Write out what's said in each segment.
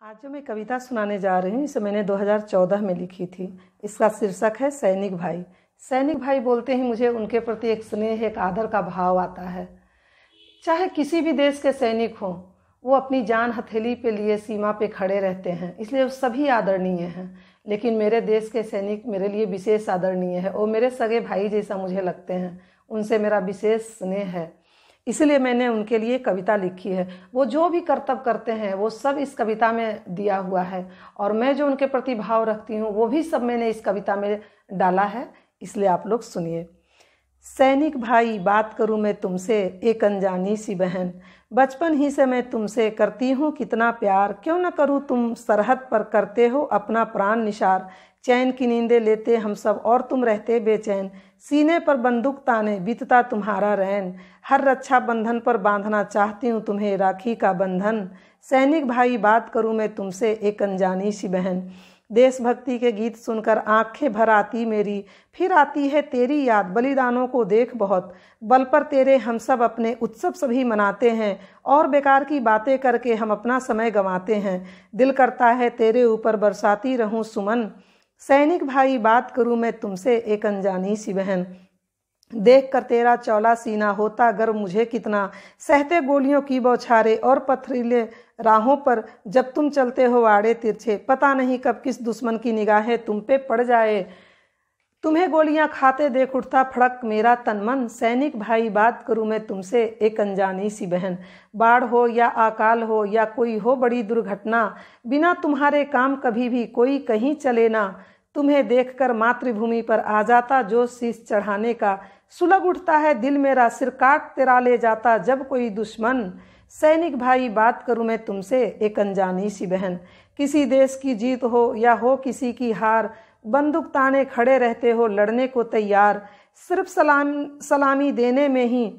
आज जो मैं कविता सुनाने जा रही हूँ इसे मैंने 2014 में लिखी थी। इसका शीर्षक है सैनिक भाई। सैनिक भाई बोलते ही मुझे उनके प्रति एक स्नेह, एक आदर का भाव आता है। चाहे किसी भी देश के सैनिक हों, वो अपनी जान हथेली पे लिए सीमा पे खड़े रहते हैं, इसलिए वो सभी आदरणीय हैं। लेकिन मेरे देश के सैनिक मेरे लिए विशेष आदरणीय है और मेरे सगे भाई जैसा मुझे लगते हैं। उनसे मेरा विशेष स्नेह है, इसलिए मैंने उनके लिए कविता लिखी है। वो जो भी कर्तव्य करते हैं वो सब इस कविता में दिया हुआ है और मैं जो उनके प्रति भाव रखती हूँ वो भी सब मैंने इस कविता में डाला है, इसलिए आप लोग सुनिए। सैनिक भाई, बात करूँ मैं तुमसे एक अनजानी सी बहन। बचपन ही से मैं तुमसे करती हूँ कितना प्यार, क्यों न करूँ तुम सरहद पर करते हो अपना प्राण निसार। चैन की नींदें लेते हम सब और तुम रहते बेचैन, सीने पर बंदूक ताने बीतता तुम्हारा रैन। हर रक्षा बंधन पर बांधना चाहती हूँ तुम्हें राखी का बंधन। सैनिक भाई, बात करूँ मैं तुमसे एक अनजानी सी बहन। देशभक्ति के गीत सुनकर आंखें भर आती मेरी, फिर आती है तेरी याद बलिदानों को देख बहुत। बल पर तेरे हम सब अपने उत्सव सभी मनाते हैं और बेकार की बातें करके हम अपना समय गंवाते हैं। दिल करता है तेरे ऊपर बरसाती रहूं सुमन। सैनिक भाई, बात करूं मैं तुमसे एक अनजानी सी बहन। देख कर तेरा चौला सीना होता गर्व मुझे कितना, सहते गोलियों की बौछारे और पथरीले राहों पर जब तुम चलते हो आड़े तिरछे। पता नहीं कब किस दुश्मन की निगाहें तुम पे पड़ जाए, तुम्हें गोलियां खाते देख उठता फड़क मेरा तन मन। सैनिक भाई, बात करूं मैं तुमसे एक अनजानी सी बहन। बाढ़ हो या अकाल हो या कोई हो बड़ी दुर्घटना, बिना तुम्हारे काम कभी भी कोई कहीं चले ना। तुम्हें देखकर मातृभूमि पर आ जाता जो शीश चढ़ाने का, सुलग उठता है दिल मेरा सिर काट तेरा ले जाता जब कोई दुश्मन। सैनिक भाई, बात करूं मैं तुमसे एक अनजानी सी बहन। किसी देश की जीत हो या हो किसी की हार, बंदूक ताने खड़े रहते हो लड़ने को तैयार। सिर्फ सलामी देने में ही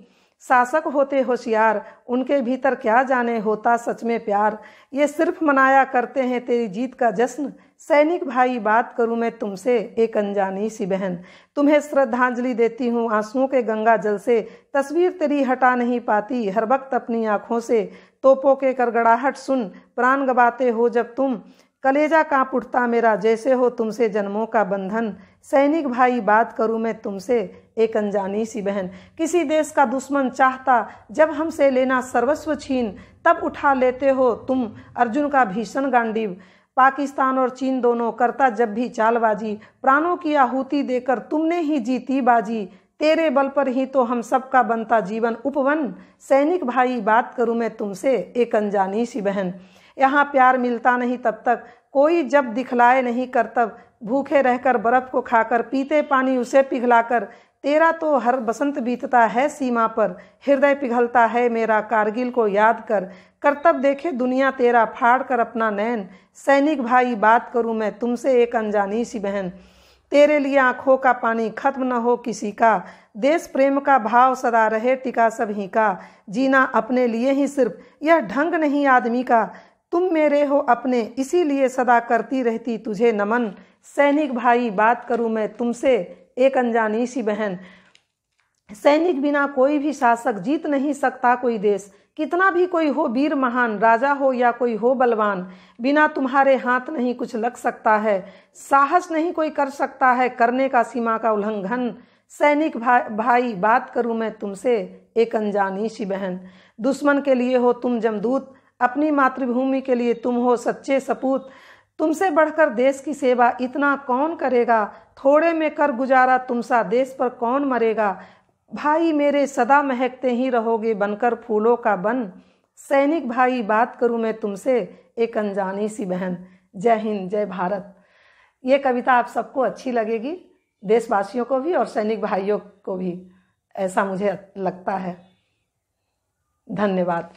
शासक होते होशियार, उनके भीतर क्या जाने होता सच में प्यार। ये सिर्फ मनाया करते हैं तेरी जीत का जश्न। सैनिक भाई, बात करूं मैं तुमसे एक अनजानी सी बहन। तुम्हें श्रद्धांजलि देती हूँ आंसुओं के गंगा जल से, तस्वीर तेरी हटा नहीं पाती हर वक्त अपनी आंखों से। तोपों के गड़गड़ाहट सुन प्राण गवाते हो जब तुम, कलेजा कांप उठता मेरा जैसे हो तुमसे जन्मों का बंधन। सैनिक भाई, बात करूं मैं तुमसे एक अनजानी सी बहन। किसी देश का दुश्मन चाहता जब हमसे लेना सर्वस्व छीन, तब उठा लेते हो तुम अर्जुन का भीषण गांडीव। पाकिस्तान और चीन दोनों करता जब भी चालबाजी, प्राणों की आहुति देकर तुमने ही जीती बाजी। तेरे बल पर ही तो हम सबका बनता जीवन उपवन। सैनिक भाई, बात करूं मैं तुमसे एक अनजानी सी बहन। यहाँ प्यार मिलता नहीं तब तक कोई जब दिखलाए नहीं करतब, भूखे रहकर बर्फ को खाकर पीते पानी उसे पिघलाकर। तेरा तो हर बसंत बीतता है सीमा पर, हृदय पिघलता है मेरा कारगिल को याद कर। करतब देखे दुनिया तेरा फाड़ कर अपना नैन। सैनिक भाई, बात करूं मैं तुमसे एक अनजानी सी बहन। तेरे लिए आंखों का पानी खत्म न हो किसी का, देश प्रेम का भाव सदा रहे टिका सभी का। जीना अपने लिए ही सिर्फ यह ढंग नहीं आदमी का, तुम मेरे हो अपने इसीलिए सदा करती रहती तुझे नमन। सैनिक भाई, बात करूं मैं तुमसे एक अनजानी सी बहन। सैनिक बिना कोई भी शासक जीत नहीं सकता कोई देश, कितना भी कोई हो वीर महान, राजा हो या कोई हो बलवान। बिना तुम्हारे हाथ नहीं कुछ लग सकता है, साहस नहीं कोई कर सकता है करने का सीमा का उल्लंघन। सैनिक भाई, बात करूं मैं तुमसे एक अनजानी सी बहन। दुश्मन के लिए हो तुम जमदूत, अपनी मातृभूमि के लिए तुम हो सच्चे सपूत। तुमसे बढ़कर देश की सेवा इतना कौन करेगा, थोड़े में कर गुजारा तुमसा देश पर कौन मरेगा। भाई मेरे सदा महकते ही रहोगे बनकर फूलों का बन। सैनिक भाई, बात करूं मैं तुमसे एक अनजानी सी बहन। जय हिंद, जय भारत। ये कविता आप सबको अच्छी लगेगी, देशवासियों को भी और सैनिक भाइयों को भी, ऐसा मुझे लगता है। धन्यवाद।